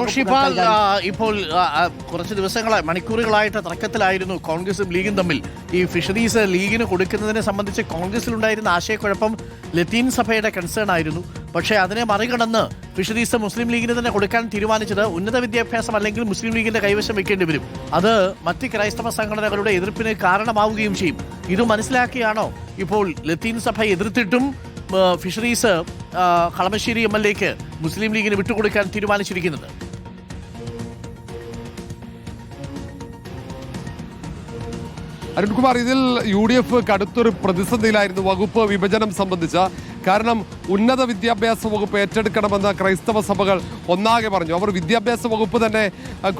റോഷിപാൽ, ഇപ്പോൾ കുറച്ച് ദിവസങ്ങളായി മണിക്കൂറുകളായിട്ട് തർക്കത്തിലായിരുന്നു കോൺഗ്രസും ലീഗും തമ്മിൽ. ഈ ഫിഷറീസ് ലീഗിന് കൊടുക്കുന്നതിനെ സംബന്ധിച്ച് കോൺഗ്രസിലുണ്ടായിരുന്ന ആശയക്കുഴപ്പം ലത്തീൻ സഭയുടെ കൺസേൺ ആയിരുന്നു. പക്ഷേ അതിനെ മറികടന്ന് ഫിഷറീസ് മുസ്ലിം ലീഗിന് തന്നെ കൊടുക്കാൻ തീരുമാനിച്ചത് ഉന്നത വിദ്യാഭ്യാസം അല്ലെങ്കിൽ മുസ്ലിം ലീഗിന്റെ കൈവശം വെക്കേണ്ടി വരും. അത് മറ്റ് ക്രൈസ്തവ സംഘടനകളുടെ എതിർപ്പിന് കാരണമാവുകയും ചെയ്യും. ഇത് മനസ്സിലാക്കിയാണോ ഇപ്പോൾ ലത്തീൻ സഭ എതിർത്തിട്ടും ഫിഷറീസ് കളമശ്ശേരി MLAക്ക് മുസ്ലിം ലീഗിന് വിട്ടുകൊടുക്കാൻ തീരുമാനിച്ചിരിക്കുന്നത്? അരുൺകുമാർ, ഇതിൽ UDF കടുത്തൊരു പ്രതിസന്ധിയിലായിരുന്നു വകുപ്പ് വിഭജനം സംബന്ധിച്ച. കാരണം ഉന്നത വിദ്യാഭ്യാസ വകുപ്പ് ഏറ്റെടുക്കണമെന്ന് ക്രൈസ്തവ സഭകൾ ഒന്നാകെ പറഞ്ഞു. അവർ വിദ്യാഭ്യാസ വകുപ്പ് തന്നെ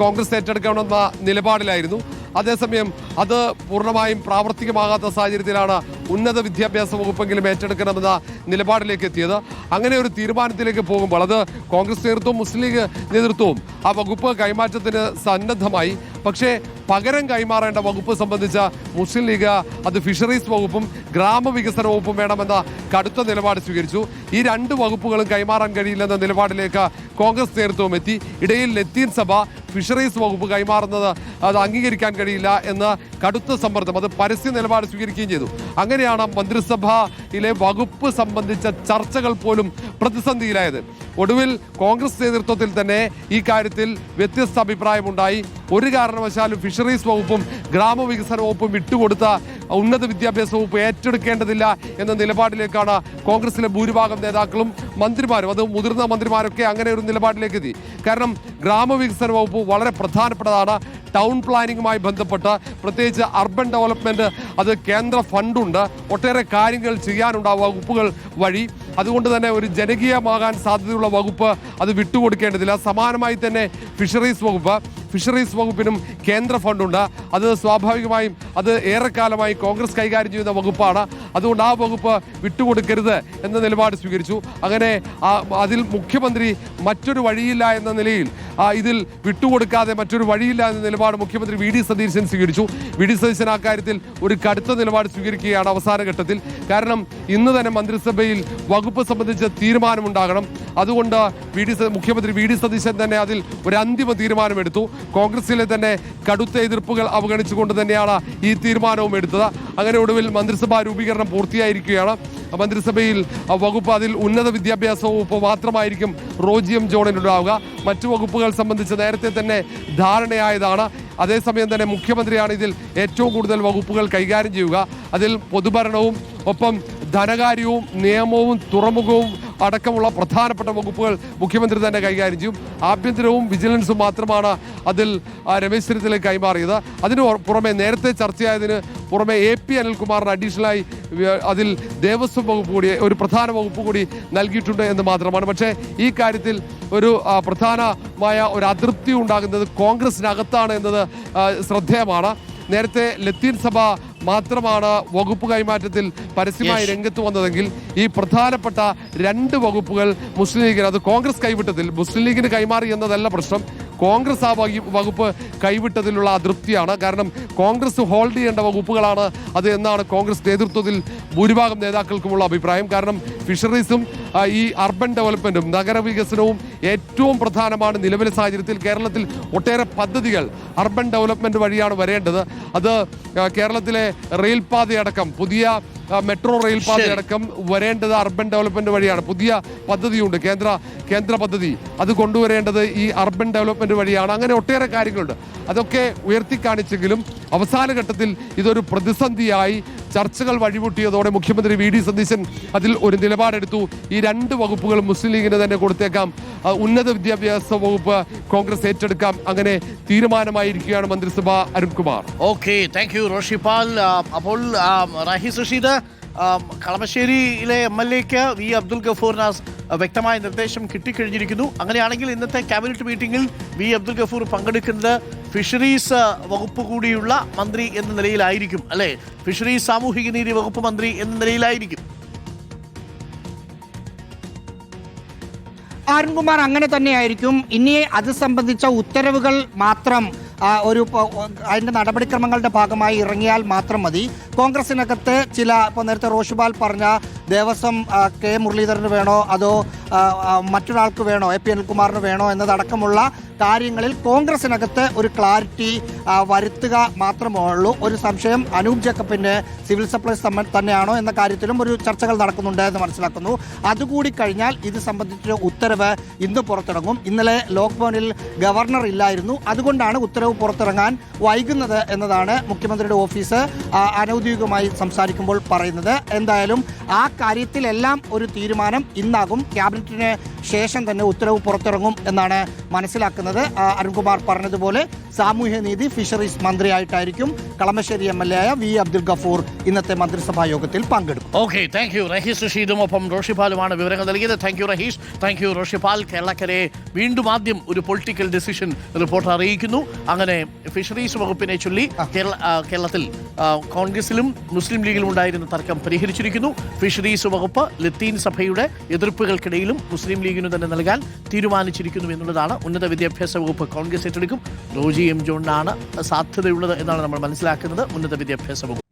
കോൺഗ്രസ് ഏറ്റെടുക്കണമെന്ന നിലപാടിലായിരുന്നു. അതേസമയം അത് പൂർണ്ണമായും പ്രാവർത്തികമാകാത്ത സാഹചര്യത്തിലാണ് ഉന്നത വിദ്യാഭ്യാസ വകുപ്പെങ്കിലും ഏറ്റെടുക്കണമെന്ന നിലപാടിലേക്ക് എത്തിയത്. അങ്ങനെ ഒരു തീരുമാനത്തിലേക്ക് പോകുമ്പോൾ അത് കോൺഗ്രസ് നേതൃത്വവും മുസ്ലിം ലീഗ് നേതൃത്വവും ആ വകുപ്പ് കൈമാറ്റത്തിന് സന്നദ്ധമായി. പക്ഷേ പകരം കൈമാറേണ്ട വകുപ്പ് സംബന്ധിച്ച മുസ്ലിം ലീഗ് അത് ഫിഷറീസ് വകുപ്പും ഗ്രാമവികസന വകുപ്പും വേണമെന്ന കടുത്ത നിലപാട് സ്വീകരിച്ചു. ഈ രണ്ട് വകുപ്പുകളും കൈമാറാൻ കഴിയില്ലെന്ന നിലപാടിലേക്ക് കോൺഗ്രസ് നേതൃത്വവും എത്തി. ഇടയിൽ ലത്തീൻ സഭ ഫിഷറീസ് വകുപ്പ് കൈമാറുന്നത് അത് അംഗീകരിക്കാൻ കഴിയില്ല എന്ന കടുത്ത സമ്മർദ്ദം, അത് പരസ്യ നിലപാട് സ്വീകരിക്കുകയും ചെയ്തു. അങ്ങനെയാണ് മന്ത്രിസഭയിലെ വകുപ്പ് സംബന്ധിച്ച ചർച്ചകൾ പോലും പ്രതിസന്ധിയിലായത്. ഒടുവിൽ കോൺഗ്രസ് നേതൃത്വത്തിൽ തന്നെ ഈ കാര്യത്തിൽ വ്യത്യസ്ത അഭിപ്രായമുണ്ടായി. ഒരു കാരണവശാലും ഫിഷറീസ് വകുപ്പും ഗ്രാമവികസന വകുപ്പും വിട്ടുകൊടുത്ത ഉന്നത വിദ്യാഭ്യാസ വകുപ്പ് ഏറ്റെടുക്കേണ്ടതില്ല എന്ന നിലപാടിലേക്കാണ് കോൺഗ്രസിലെ ഭൂരിഭാഗം നേതാക്കളും മന്ത്രിമാരും, അത് മുതിർന്ന മന്ത്രിമാരൊക്കെ അങ്ങനെ ഒരു നിലപാടിലേക്ക് എത്തി. കാരണം ഗ്രാമവികസന വകുപ്പ് വളരെ പ്രധാനപ്പെട്ടതാണ്. ടൗൺ പ്ലാനിങ്ങുമായി ബന്ധപ്പെട്ട് പ്രത്യേകിച്ച് അർബൻ ഡെവലപ്മെന്റ് അത് കേന്ദ്ര ഫണ്ടുണ്ട്, ഒട്ടേറെ കാര്യങ്ങൾ ചെയ്യാനുണ്ട് ആ വകുപ്പുകൾ വഴി. അതുകൊണ്ട് തന്നെ ഒരു ജനകീയമാകാൻ സാധ്യതയുള്ള വകുപ്പ് അത് വിട്ടുകൊടുക്കേണ്ടതില്ല. സമാനമായി തന്നെ ഫിഷറീസ് വകുപ്പിനും കേന്ദ്ര ഫണ്ടുണ്ട്. അത് സ്വാഭാവികമായും അത് ഏറെക്കാലമായി കോൺഗ്രസ് കൈകാര്യം ചെയ്യുന്ന വകുപ്പാണ്. അതുകൊണ്ട് ആ വകുപ്പ് വിട്ടുകൊടുക്കരുത് എന്ന നിലപാട് സ്വീകരിച്ചു. അങ്ങനെ അതിൽ മുഖ്യമന്ത്രി മറ്റൊരു വഴിയില്ല എന്ന നിലയിൽ ഇതിൽ വിട്ടുകൊടുക്കാതെ മറ്റൊരു വഴിയില്ല എന്ന നിലപാട് മുഖ്യമന്ത്രി VD സതീശൻ സ്വീകരിച്ചു. VD സതീശൻ ആ കാര്യത്തിൽ ഒരു കടുത്ത നിലപാട് സ്വീകരിക്കുകയാണ് അവസാന ഘട്ടത്തിൽ. കാരണം ഇന്ന് തന്നെ മന്ത്രിസഭയിൽ വകുപ്പ് സംബന്ധിച്ച തീരുമാനമുണ്ടാകണം. അതുകൊണ്ട് മുഖ്യമന്ത്രി VD സതീശൻ തന്നെ അതിൽ ഒരു അന്തിമ തീരുമാനമെടുത്തു. കോൺഗ്രസിലെ തന്നെ കടുത്ത എതിർപ്പുകൾ അവഗണിച്ചുകൊണ്ട് തന്നെയാണ് ഈ തീരുമാനവും എടുത്തത്. അങ്ങനെ ഒടുവിൽ മന്ത്രിസഭാ രൂപീകരണം പൂർത്തിയായിരിക്കുകയാണ്. മന്ത്രിസഭയിൽ വകുപ്പ് അതിൽ ഉന്നത വിദ്യാഭ്യാസ വകുപ്പ് മാത്രമായിരിക്കും റോജി M. ജോണിനുണ്ടാവുക. മറ്റു വകുപ്പുകൾ സംബന്ധിച്ച് നേരത്തെ തന്നെ ധാരണയായതാണ്. അതേസമയം തന്നെ മുഖ്യമന്ത്രിയാണ് ഇതിൽ ഏറ്റവും കൂടുതൽ വകുപ്പുകൾ കൈകാര്യം ചെയ്യുക. അതിൽ പൊതുഭരണവും ഒപ്പം ധനകാര്യവും നിയമവും തുറമുഖവും അടക്കമുള്ള പ്രധാനപ്പെട്ട വകുപ്പുകൾ മുഖ്യമന്ത്രി തന്നെ കൈകാര്യം ചെയ്യും. ആഭ്യന്തരവും വിജിലൻസും മാത്രമാണ് അതിൽ രമേശ് ചെന്നിത്തലയ്ക്ക് കൈമാറിയത്. അതിന് പുറമെ നേരത്തെ ചർച്ചയായതിന് പുറമെ AP അനിൽകുമാറിന് അഡീഷണലായി അതിൽ ദേവസ്വം വകുപ്പ് കൂടി ഒരു പ്രധാന വകുപ്പ് കൂടി നൽകിയിട്ടുണ്ട് എന്ന് മാത്രമാണ്. പക്ഷേ ഈ കാര്യത്തിൽ ഒരു പ്രധാനമായ ഒരു അതൃപ്തി ഉണ്ടാകുന്നത് കോൺഗ്രസിനകത്താണ് എന്നത് ശ്രദ്ധേയമാണ്. നേരത്തെ ലത്തീൻ സഭ മാത്രമാണ് വകുപ്പ് കൈമാറ്റത്തിൽ പരസ്യമായി രംഗത്ത് വന്നതെങ്കിൽ ഈ പ്രധാനപ്പെട്ട രണ്ട് വകുപ്പുകൾ മുസ്ലിം ലീഗിന്, അത് കോൺഗ്രസ് കൈവിട്ടതിൽ മുസ്ലിം ലീഗിന് കൈമാറി എന്നതല്ല പ്രശ്നം, കോൺഗ്രസ് ആ വകുപ്പ് കൈവിട്ടതിലുള്ള അതൃപ്തിയാണ്. കാരണം കോൺഗ്രസ് ഹോൾഡ് ചെയ്യേണ്ട വകുപ്പുകളാണ് അത് എന്നാണ് കോൺഗ്രസ് നേതൃത്വത്തിൽ ഭൂരിഭാഗം നേതാക്കൾക്കുമുള്ള അഭിപ്രായം. കാരണം ഫിഷറീസും ഈ അർബൻ ഡെവലപ്മെന്റും നഗരവികസനവും ഏറ്റവും പ്രധാനമാണ്. നിലവിലെ സാഹചര്യത്തിൽ കേരളത്തിൽ ഒട്ടേറെ പദ്ധതികൾ അർബൻ ഡെവലപ്മെന്റ് വഴിയാണ് വരേണ്ടത്. അത് കേരളത്തിലെ റെയിൽപാതയടക്കം പുതിയ മെട്രോ റെയിൽപാതയടക്കം വരേണ്ടത് അർബൻ ഡെവലപ്മെന്റ് വഴിയാണ്. പുതിയ പദ്ധതിയുണ്ട്, കേന്ദ്ര പദ്ധതി, അത് കൊണ്ടുവരേണ്ടത് ഈ അർബൻ ഡെവലപ്മെന്റ് വഴിയാണ്. അങ്ങനെ ഒട്ടേറെ കാര്യങ്ങളുണ്ട്. അതൊക്കെ ഉയർത്തിക്കാണിച്ചെങ്കിലും അവസാന ഘട്ടത്തിൽ ഇതൊരു പ്രതിസന്ധിയായി ചർച്ചകൾ വഴിമുട്ടിയതോടെ മുഖ്യമന്ത്രി VD സതീശൻ അതിൽ ഒരു നിലപാടെടുത്തു. ഈ രണ്ട് വകുപ്പുകളും മുസ്ലിം ലീഗിന് തന്നെ കൊടുത്തേക്കാം, ഉന്നത വിദ്യാഭ്യാസ വകുപ്പ് കോൺഗ്രസ് ഏറ്റെടുക്കാം. അങ്ങനെ തീരുമാനമായിരിക്കുകയാണ് മന്ത്രിസഭ. Arunkumar. Okay, thank you Roshipal. അപ്പോൾ റാഹിസ് റഷീദ്, കളമശ്ശേരിയിലെ MLAക്ക് V. അബ്ദുൽ ഗഫൂറിന് വ്യക്തമായ നിർദ്ദേശം കിട്ടിക്കഴിഞ്ഞിരിക്കുന്നു. അങ്ങനെയാണെങ്കിൽ ഇന്നത്തെ ക്യാബിനറ്റ് മീറ്റിംഗിൽ V. അബ്ദുൽ ഗഫൂർ പങ്കെടുക്കുന്നത് ഫിഷറീസ് വകുപ്പ് കൂടിയുള്ള മന്ത്രി എന്ന നിലയിലായിരിക്കും അല്ലേ? ഫിഷറീസ് സാമൂഹിക നീതി വകുപ്പ് മന്ത്രി എന്ന നിലയിലായിരിക്കും. അരുൺകുമാർ, അങ്ങനെ തന്നെയായിരിക്കും. ഇനി അത് സംബന്ധിച്ച ഉത്തരവുകൾ മാത്രം അതിൻ്റെ നടപടിക്രമങ്ങളുടെ ഭാഗമായി ഇറങ്ങിയാൽ മാത്രം മതി. കോൺഗ്രസിനകത്ത് ചില, ഇപ്പോൾ നേരത്തെ റോഷിപാൽ പറഞ്ഞ ദേവസ്വം K. മുരളീധരന് വേണോ അതോ മറ്റൊരാൾക്ക് വേണോ, AP അനിൽകുമാറിന് വേണോ എന്നതടക്കമുള്ള കാര്യങ്ങളിൽ കോൺഗ്രസിനകത്ത് ഒരു ക്ലാരിറ്റി വരുത്തുക മാത്രമേ ഉള്ളൂ. ഒരു സംശയം അനൂപ് ജേക്കബിന്റെ സിവിൽ സപ്ലൈസ് തന്നെയാണോ എന്ന കാര്യത്തിലും ഒരു ചർച്ചകൾ നടക്കുന്നുണ്ട് എന്ന് മനസ്സിലാക്കുന്നു. അതുകൂടി കഴിഞ്ഞാൽ ഇത് സംബന്ധിച്ച ഉത്തരവ് ഇന്ന് പുറത്തിറങ്ങും. ഇന്നലെ ലോക്ക്ഡൌണിൽ ഗവർണർ ഇല്ലായിരുന്നു, അതുകൊണ്ടാണ് ഉത്തരവ് പുറത്തിറങ്ങാൻ വൈകുന്നത് എന്നതാണ് മുഖ്യമന്ത്രിയുടെ ഓഫീസ് അനൗദ്യോഗികമായി സംസാരിക്കുമ്പോൾ പറയുന്നത്. എന്തായാലും ആ കാര്യത്തിലെല്ലാം ഒരു തീരുമാനം ഇന്നാകും. ക്യാബിനറ്റിന് ശേഷം തന്നെ ഉത്തരവ് പുറത്തിറങ്ങും എന്നാണ് മനസ്സിലാക്കുന്നത്. അരുൺകുമാർ പറഞ്ഞതുപോലെ സാമൂഹ്യനീതി ഫിഷറീസ് മന്ത്രിയായിട്ടായിരിക്കും കളമശ്ശേരി MLA ആയ വി അബ്ദുൽ ഗഫൂർ ഇന്നത്തെ മന്ത്രിസഭാ യോഗത്തിൽ പങ്കെടുക്കും. ഓക്കെ, താങ്ക് യു റഹീസ് റഷീദും ഒപ്പം റോഷിപാലുമാണ് വിവരങ്ങൾ നൽകിയത്. Thank you Raheesh, thank you Roshipal. കേരളക്കരയെ വീണ്ടും ആദ്യം ഒരു പൊളിറ്റിക്കൽ ഡിസിഷൻ റിപ്പോർട്ട് അറിയിക്കുന്നു. അങ്ങനെ ഫിഷറീസ് വകുപ്പിനെ ചൊല്ലി കേരളത്തിൽ കോൺഗ്രസിലും മുസ്ലിം ലീഗിലും ഉണ്ടായിരുന്ന തർക്കം പരിഹരിച്ചിരിക്കുന്നു. ഫിഷറീസ് വകുപ്പ് ലത്തീൻ സഭയുടെ എതിർപ്പുകൾക്കിടയിലും മുസ്ലിം ലീഗിനു തന്നെ നൽകാൻ തീരുമാനിച്ചിരിക്കുന്നു എന്നുള്ളതാണ്. ഉന്നത വിദ്യാഭ്യാസ വകുപ്പ് കോൺഗ്രസ് ഏറ്റെടുക്കും. റോജി M. ജോണിനാണ് സാധ്യതയുള്ളത് എന്നാണ് നമ്മൾ മനസ്സിലാക്കുന്നത്. ഉന്നത വിദ്യാഭ്യാസ വകുപ്പ്